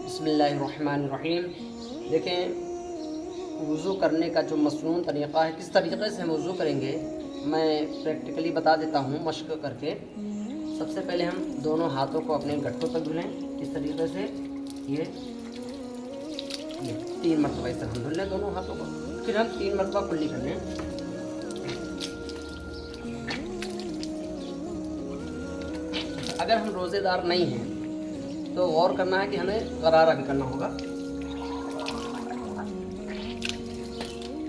बिस्मिल्लाहिर्रहमानिर्रहीम। देखें, वज़ू करने का जो मसनून तरीक़ा है, किस तरीक़े से हम वज़ू करेंगे, मैं प्रैक्टिकली बता देता हूँ मश्क करके। सबसे पहले हम दोनों हाथों को अपने गट्ठों तक धुलें, इस तरीक़े से। ये 3 मरतबा इस तरह हम धुल लें दोनों हाथों को। फिर हम 3 मरतबा कुल्ली कर लें। अगर हम रोज़ेदार नहीं हैं तो गौर करना है कि हमें गरारा भी करना होगा,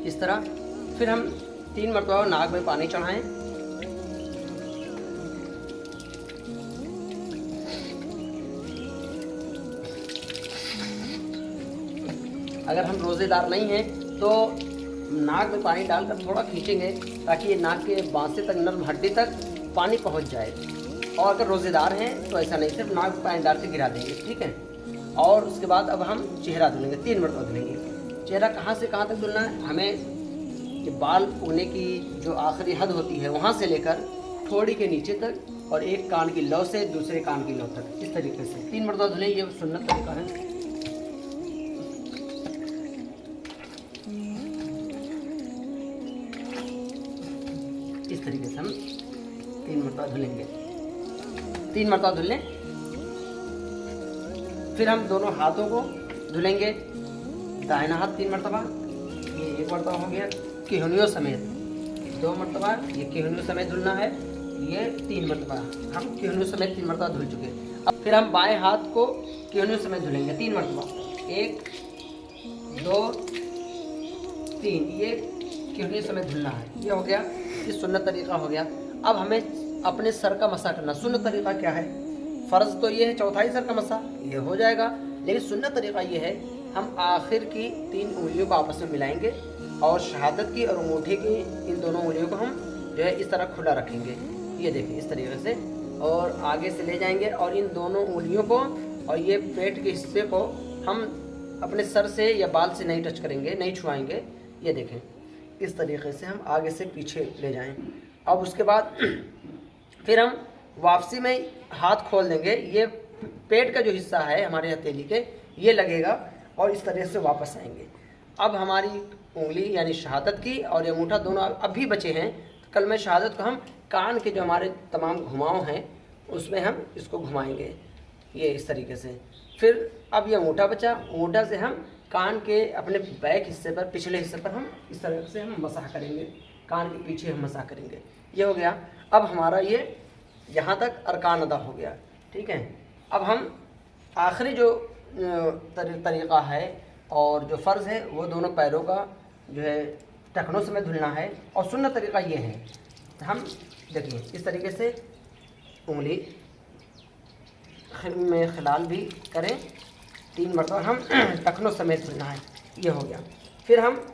इस तरह। फिर हम 3 मरतबा नाक में पानी चढ़ाएं। अगर हम रोज़ेदार नहीं हैं तो नाक में पानी डालकर थोड़ा खींचेंगे ताकि ये नाक के बांसे तक, नर्म हड्डी तक पानी पहुंच जाए। और अगर रोज़ेदार हैं तो ऐसा नहीं, सिर्फ नाक में पानी डाल के गिरा देंगे, ठीक है। और उसके बाद अब हम चेहरा धुलेंगे, 3 मरतबा धुलेंगे। चेहरा कहाँ से कहाँ तक धुलना है, हमें ये बाल उगने की जो आखिरी हद होती है वहाँ से लेकर थोड़ी के नीचे तक, और एक कान की लौ से दूसरे कान की लौ तक, इस तरीके से 3 मरतबा धुलें। ये सुन्नत तरीका है। इस तरीके से हम 3 मरतबा धुलेंगे, 3 मरतबा धुल लें। फिर हम दोनों हाथों को धुलेंगे। दाहिना हाथ 3 मरतबा, ये 1 मरतबा हो गया। केहनियों समेत 2 मरतबा, ये केहनियों समेत धुलना है। ये 3 मरतबा, हम केहनियों समेत 3 मरतबा धुल चुके। अब फिर हम बाएं हाथ को केहनियों समेत धुलेंगे 3 मरतबा। 1 2 3, ये केहनियों समेत धुलना है। ये हो गया, ये सुन्नत तरीका हो गया। अब हमें अपने सर का मसा करना। सुन्नत तरीका क्या है? फ़र्ज़ तो ये है चौथाई सर का मसा, ये हो जाएगा। लेकिन सुन्नत तरीका ये है, हम आखिर की 3 उंगलियों को आपस में मिलाएंगे और शहादत की और अंगूठे की इन दोनों उंगलियों को हम जो है इस तरह खुला रखेंगे। ये देखिए इस तरीके से, और आगे से ले जाएंगे और इन दोनों उंगलियों को और ये पेट के हिस्से को हम अपने सर से या बाल से नहीं टच करेंगे, नहीं छुआएंगे। ये देखें इस तरीके से हम आगे से पीछे ले जाएं। अब उसके बाद फिर हम वापसी में हाथ खोल देंगे। ये पेट का जो हिस्सा है हमारे हथेली के, ये लगेगा और इस तरह से वापस आएंगे। अब हमारी उंगली यानी शहादत की और ये अंगूठा दोनों अब भी बचे हैं। तो कलमे शहादत को हम कान के जो हमारे तमाम घुमाव हैं उसमें हम इसको घुमाएंगे, ये इस तरीके से। फिर अब ये अंगूठा बचा, अंगूठा से हम कान के अपने बैक हिस्से पर, पिछले हिस्से पर हम इस तरह से हम मसाह करेंगे, कान के पीछे हम मसाह करेंगे। ये हो गया। अब हमारा ये यहाँ तक अरकान अदा हो गया, ठीक है। अब हम आखिरी जो तरीक़ा है और जो फ़र्ज़ है वो दोनों पैरों का जो है टखनों से में धुलना है। और सुन्नत तरीक़ा ये है, हम देखिए इस तरीके से उंगली में खिलाल भी करें, 3 मरतबा हम टखनों समेत धुलना है। ये हो गया। फिर हम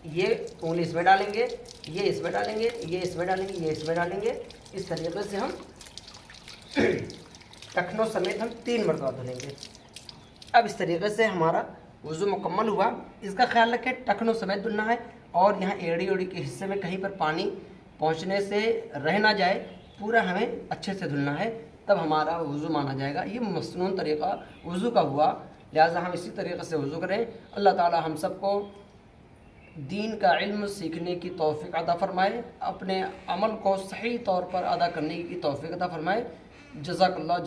ये उंगली इसमें डालेंगे, ये इसमें डालेंगे, ये इसमें डालेंगे, ये इसमें डालेंगे। इस तरीके से हम टखनों समेत हम 3 मरतबा धुलेंगे। अब इस तरीके से हमारा वज़ू मुकम्मल हुआ। इसका ख्याल रखें टखनों समेत धुलना है और यहाँ एड़ी ओड़ी के हिस्से में कहीं पर पानी पहुँचने से रह ना जाए, पूरा हमें अच्छे से धुलना है, तब हमारा वज़ू माना जाएगा। ये मसनून तरीक़ा वज़ू का हुआ, लिहाजा हम इसी तरीक़े से वज़ू करें। अल्लाह ताला हम सबको दीन का इल्म सीखने की तौफ़ीक़ अता फ़रमाए, अपने अमल को सही तौर पर अदा करने की तौफ़ीक़ अता फ़रमाए। जज़ाकल्लाह।